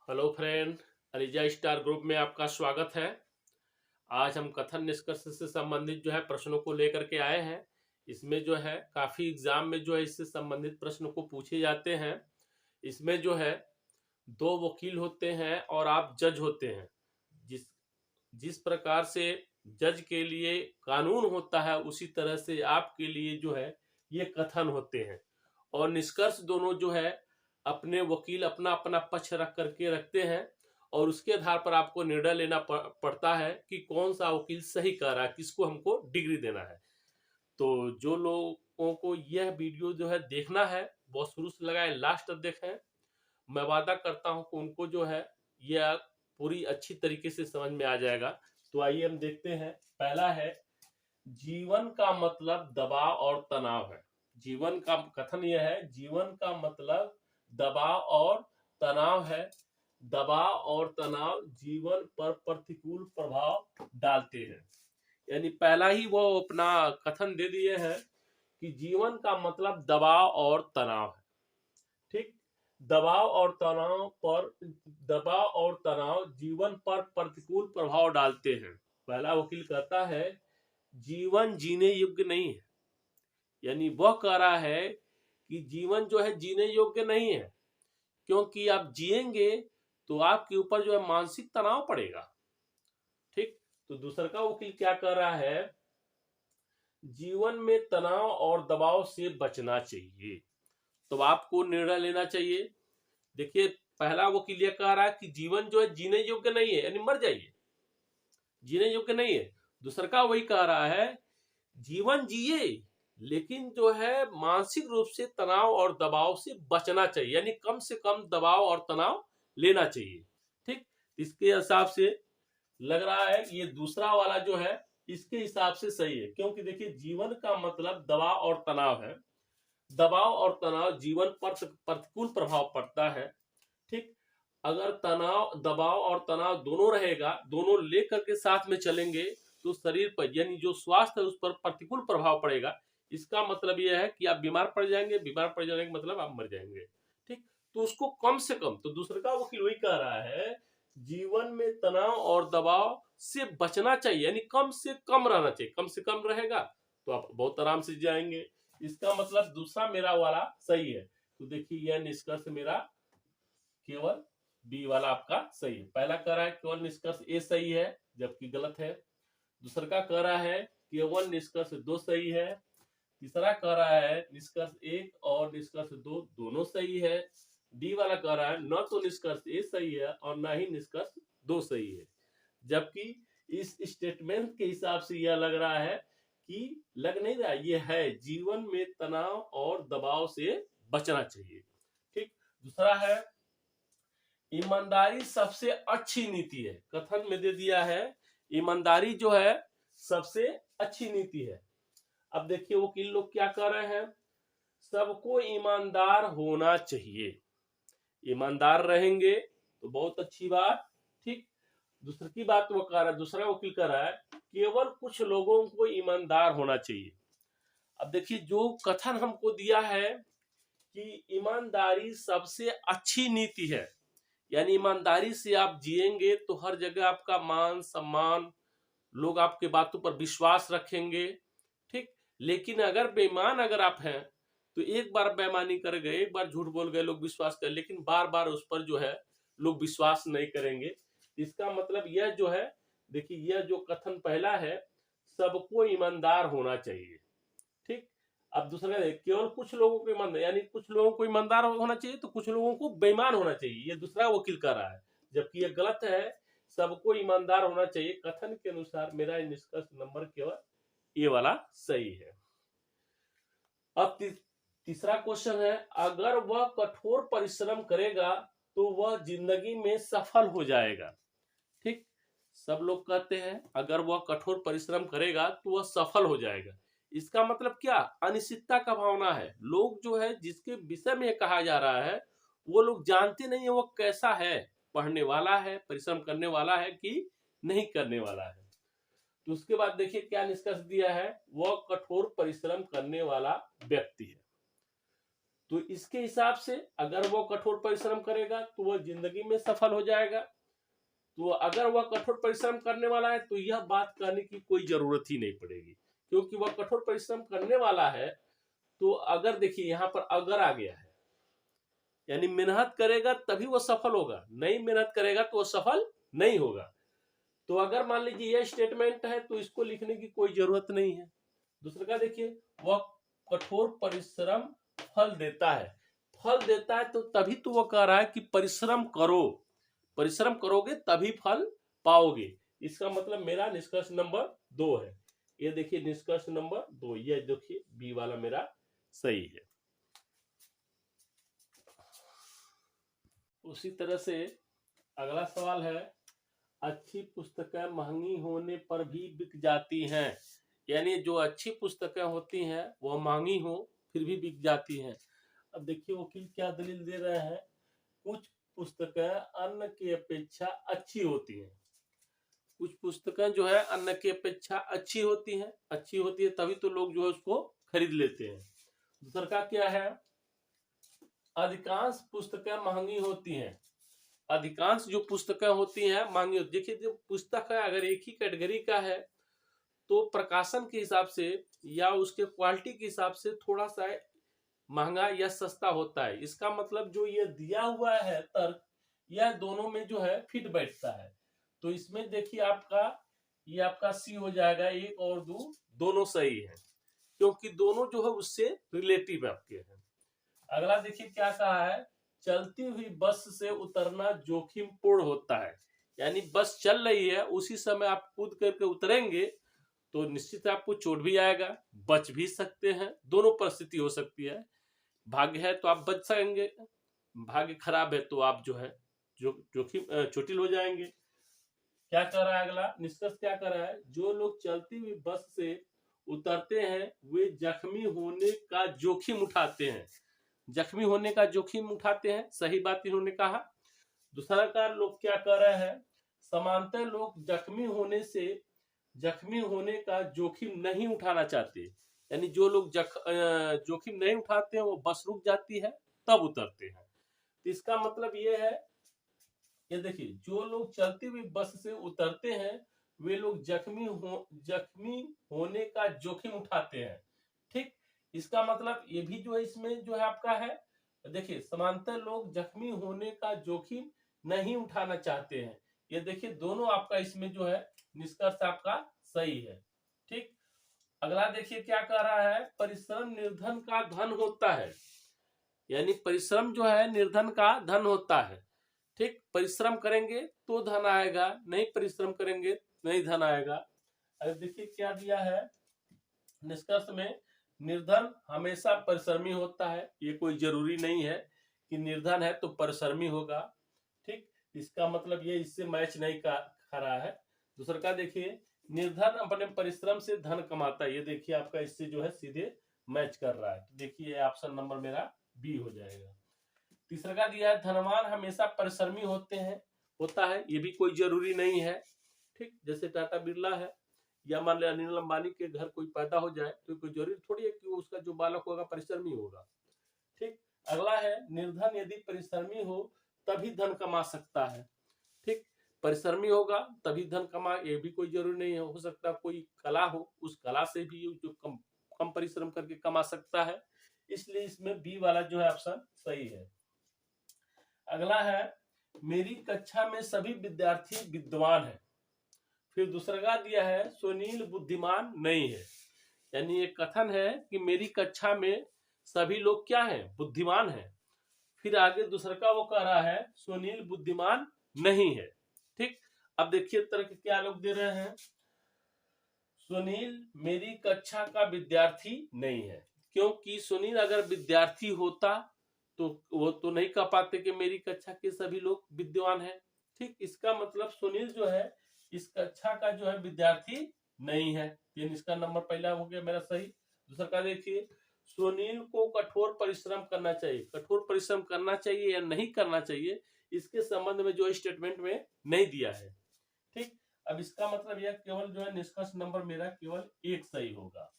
Hello friend, ELISA star group में आपका स्वागत है। आज हम कथन निष्कर्ष से संबंधित प्रश्नों को लेकर के आए हैं। इसमें काफी एग्जाम में इससे संबंधित प्रश्न को पूछे जाते हैं। इसमें दो वकील होते हैं और आप जज होते हैं। जिस जिस प्रकार से जज के लिए कानून होता है उसी तरह से आपके लिए ये कथन होते हैं। और निष्कर्ष दोनों अपने वकील अपना अपना पक्ष रख करके रखते हैं और उसके आधार पर आपको निर्णय लेना पड़ता है कि कौन सा वकील सही कह रहा है, किसको हमको डिग्री देना है। तो जो लोगों को यह वीडियो देखना है वो शुरू से लगाए लास्ट तक देखें। मैं वादा करता हूं कि उनको यह पूरी अच्छी तरीके से समझ में आ जाएगा। तो आइए हम देखते हैं। पहला है, जीवन का मतलब दबाव और तनाव है। जीवन का कथन यह है, जीवन का मतलब दबाव और तनाव है। दबाव और तनाव जीवन पर प्रतिकूल प्रभाव डालते हैं। यानी पहला ही वो अपना कथन दे दिए हैं कि जीवन का मतलब दबाव और तनाव है। ठीक, दबाव और तनाव जीवन पर प्रतिकूल प्रभाव डालते हैं। पहला वकील कहता है जीवन जीने योग्य नहीं है। यानी वह कह रहा है कि जीवन जीने योग्य नहीं है, क्योंकि आप जिएंगे तो आपके ऊपर मानसिक तनाव पड़ेगा। ठीक, तो दूसरा का वकील क्या कह रहा है, जीवन में तनाव और दबाव से बचना चाहिए। तो आपको निर्णय लेना चाहिए। देखिए, पहला वकील यह कह रहा है कि जीवन जीने योग्य नहीं है, यानी मर जाइए, जीने योग्य नहीं है। दूसरा का वही कह रहा है जीवन जिए, लेकिन मानसिक रूप से तनाव और दबाव से बचना चाहिए, यानी कम से कम दबाव और तनाव लेना चाहिए। ठीक, इसके हिसाब से लग रहा है कि ये दूसरा वाला इसके हिसाब से सही है, क्योंकि देखिए जीवन का मतलब दबाव और तनाव है। दबाव और तनाव जीवन पर प्रतिकूल प्रभाव पड़ता है। ठीक, अगर दबाव और तनाव दोनों रहेगा, दोनों लेकर के साथ में चलेंगे तो शरीर पर यानी जो स्वास्थ्य है उस पर प्रतिकूल प्रभाव पड़ेगा। इसका मतलब यह है कि आप बीमार पड़ जाएंगे, बीमार पड़ जाने का मतलब आप मर जाएंगे। ठीक, तो उसको कम से कम, तो दूसरे का वकील वही कह रहा है जीवन में तनाव और दबाव से बचना चाहिए, यानी कम से कम रहना चाहिए। कम से कम रहेगा तो आप बहुत आराम से जाएंगे। इसका मतलब दूसरा मेरा वाला सही है। तो देखिए यह निष्कर्ष मेरा केवल बी वाला आपका सही है। पहला कह रहा है केवल निष्कर्ष ए सही है, जबकि गलत है। दूसरा का कह रहा है केवल निष्कर्ष दो सही है। तीसरा कह रहा है निष्कर्ष एक और निष्कर्ष दो दोनों सही है। डी वाला कह रहा है न तो निष्कर्ष ए सही है और न ही निष्कर्ष दो सही है। जबकि इस स्टेटमेंट के हिसाब से यह लग रहा है कि लग नहीं रहा, यह है जीवन में तनाव और दबाव से बचना चाहिए। ठीक, दूसरा है ईमानदारी सबसे अच्छी नीति है। कथन में दे दिया है ईमानदारी सबसे अच्छी नीति है। अब देखिए वकील लोग क्या कर रहे हैं, सबको ईमानदार होना चाहिए। ईमानदार रहेंगे तो बहुत अच्छी बात। ठीक, दूसरी की बात वो कह रहा है, दूसरा वकील कह रहा है केवल कुछ लोगों को ईमानदार होना चाहिए। अब देखिए जो कथन हमको दिया है कि ईमानदारी सबसे अच्छी नीति है, यानी ईमानदारी से आप जिएंगे तो हर जगह आपका मान सम्मान, लोग आपके बातों पर विश्वास रखेंगे। ठीक, लेकिन अगर बेईमान अगर आप हैं तो एक बार बेईमानी कर गए, एक बार झूठ बोल गए, लोग विश्वास कर, लेकिन बार बार उस पर लोग विश्वास नहीं करेंगे। इसका मतलब यह देखिए यह जो कथन पहला है सबको ईमानदार होना चाहिए। ठीक, अब दूसरा केवल कुछ लोगों को ईमानदार, यानी कुछ लोगों को ईमानदार होना चाहिए तो कुछ लोगों को बेईमान होना चाहिए, ये दूसरा वकील कह रहा है, जबकि यह गलत है। सबको ईमानदार होना चाहिए। कथन के अनुसार मेरा निष्कर्ष नंबर केवल ये वाला सही है। अब तीसरा क्वेश्चन है, अगर वह कठोर परिश्रम करेगा तो वह जिंदगी में सफल हो जाएगा। ठीक, सब लोग कहते हैं अगर वह कठोर परिश्रम करेगा तो वह सफल हो जाएगा। इसका मतलब क्या, अनिश्चितता का भावना है। लोग जिसके विषय में कहा जा रहा है वो लोग जानते नहीं है वो कैसा है, पढ़ने वाला है, परिश्रम करने वाला है कि नहीं करने वाला है। तो उसके बाद देखिए क्या निष्कर्ष दिया है, वह कठोर परिश्रम करने वाला व्यक्ति है। तो इसके हिसाब से अगर वो कठोर परिश्रम करेगा तो वह जिंदगी में सफल हो जाएगा। तो अगर वह कठोर परिश्रम करने वाला है तो यह बात कहने की कोई जरूरत ही नहीं पड़ेगी, क्योंकि वह कठोर परिश्रम करने वाला है। तो अगर देखिए यहाँ पर अगर आ गया है, यानी मेहनत करेगा तभी वो सफल होगा, नहीं मेहनत करेगा तो वो सफल नहीं होगा। तो अगर मान लीजिए यह स्टेटमेंट है तो इसको लिखने की कोई जरूरत नहीं है। दूसरा का देखिए, वह कठोर परिश्रम फल देता है। फल देता है तो तभी तो वो कह रहा है कि परिश्रम करो, परिश्रम करोगे तभी फल पाओगे। इसका मतलब मेरा निष्कर्ष नंबर 2 है। ये देखिए निष्कर्ष नंबर 2, ये देखिए बी वाला मेरा सही है। उसी तरह से अगला सवाल है, अच्छी पुस्तकें महंगी होने पर भी बिक जाती हैं। यानी जो अच्छी पुस्तकें होती हैं वह महंगी हो फिर भी बिक जाती हैं। अब देखिए वकील क्या दलील दे रहे हैं, कुछ पुस्तकें अन्य की अपेक्षा अच्छी होती हैं। कुछ पुस्तकें जो है अन्य की अपेक्षा अच्छी होती है तभी तो लोग जो है उसको खरीद लेते हैं। दूसरा का क्या है, अधिकांश पुस्तकें महंगी होती हैं। अधिकांश जो पुस्तकें होती हैं महंगी होती है। देखिए जो पुस्तक है अगर एक ही कैटेगरी का है तो प्रकाशन के हिसाब से या उसके क्वालिटी के हिसाब से थोड़ा सा महंगा या सस्ता होता है। इसका मतलब जो ये दिया हुआ है तर्क, यह दोनों में जो है फिट बैठता है। तो इसमें देखिए आपका ये आपका सी हो जाएगा, 1 और 2 दोनों सही है, क्योंकि दोनों जो है उससे रिलेटिव आपके हैं। अगला देखिए क्या कहा है, चलती हुई बस से उतरना जोखिम पूर्ण होता है। यानी बस चल रही है, उसी समय आप कूद करके उतरेंगे तो निश्चित आपको चोट भी आएगा, बच भी सकते हैं, दोनों परिस्थिति हो सकती है। भाग्य है तो आप बच सकेंगे, भाग्य खराब है तो आप जो है जोखिम चोटिल हो जाएंगे। क्या कर रहा है अगला निष्कर्ष, क्या कर रहा है, जो लोग चलती हुई बस से उतरते हैं वे जख्मी होने का जोखिम उठाते हैं। जख्मी होने का जोखिम उठाते हैं, सही बात इन्होंने कहा। दूसरा कार लोग क्या कर रहे हैं, समांतर लोग जख्मी होने का जोखिम नहीं उठाना चाहते। यानी जो लोग जोखिम नहीं उठाते हैं वो बस रुक जाती है तब उतरते हैं। तो इसका मतलब ये है, ये देखिए जो लोग चलती हुई बस से उतरते हैं वे लोग जख्मी होने का जोखिम उठाते हैं। ठीक, इसका मतलब ये भी जो है इसमें जो है आपका है, देखिए समांतर लोग जख्मी होने का जोखिम नहीं उठाना चाहते हैं। ये देखिए दोनों आपका इसमें जो है निष्कर्ष आपका सही है। ठीक, अगला देखिए क्या कह रहा है, परिश्रम निर्धन का धन होता है। यानी परिश्रम जो है निर्धन का धन होता है। ठीक, परिश्रम करेंगे तो धन आएगा, नहीं परिश्रम करेंगे नहीं धन आएगा। अरे देखिए क्या दिया है निष्कर्ष में, निर्धन हमेशा परिश्रमी होता है। ये कोई जरूरी नहीं है कि निर्धन है तो परिश्रमी होगा। ठीक, इसका मतलब ये इससे मैच नहीं खा रहा है। दूसरा का देखिए, निर्धन अपने परिश्रम से धन कमाता है। ये देखिए आपका इससे जो है सीधे मैच कर रहा है। तो देखिए ऑप्शन नंबर मेरा बी हो जाएगा। तीसरा का दिया है, धनवान हमेशा परिश्रमी होता है। ये भी कोई जरूरी नहीं है। ठीक, जैसे टाटा बिरला है या मान लिया अनिल अंबानी के घर कोई पैदा हो जाए तो कोई जरूरी थोड़ी है कि उसका जो बालक होगा परिश्रमी होगा। ठीक, अगला है, निर्धन यदि परिश्रमी हो तभी धन कमा सकता है। ठीक, परिश्रमी होगा तभी धन कमा, ये भी कोई जरूरी नहीं है। हो सकता है कोई कला हो, उस कला से भी जो कम परिश्रम करके कमा सकता है। इसलिए इसमें बी वाला जो है ऑप्शन सही है। अगला है, मेरी कक्षा में सभी विद्यार्थी विद्वान हैं। फिर दूसरा का दिया है, सुनील बुद्धिमान नहीं है। यानी एक कथन है कि मेरी कक्षा में सभी लोग क्या हैं, बुद्धिमान हैं। फिर आगे दूसरा का वो कह रहा है सुनील बुद्धिमान नहीं है। ठीक, अब देखिए तरह के क्या लोग दे रहे हैं, सुनील मेरी कक्षा का विद्यार्थी नहीं है। क्योंकि सुनील अगर विद्यार्थी होता तो वो तो नहीं कह पाते कि मेरी कक्षा के सभी लोग विद्वान हैं। ठीक, इसका मतलब सुनील जो है इस कक्षा का जो है विद्यार्थी नहीं है। ये इसका नंबर पहला हो गया मेरा सही। दूसरा का देखिए, सुनील को कठोर परिश्रम करना चाहिए। कठोर परिश्रम करना चाहिए या नहीं करना चाहिए, इसके संबंध में जो स्टेटमेंट में नहीं दिया है। ठीक, अब इसका मतलब यह केवल जो है निष्कर्ष नंबर मेरा केवल 1 सही होगा।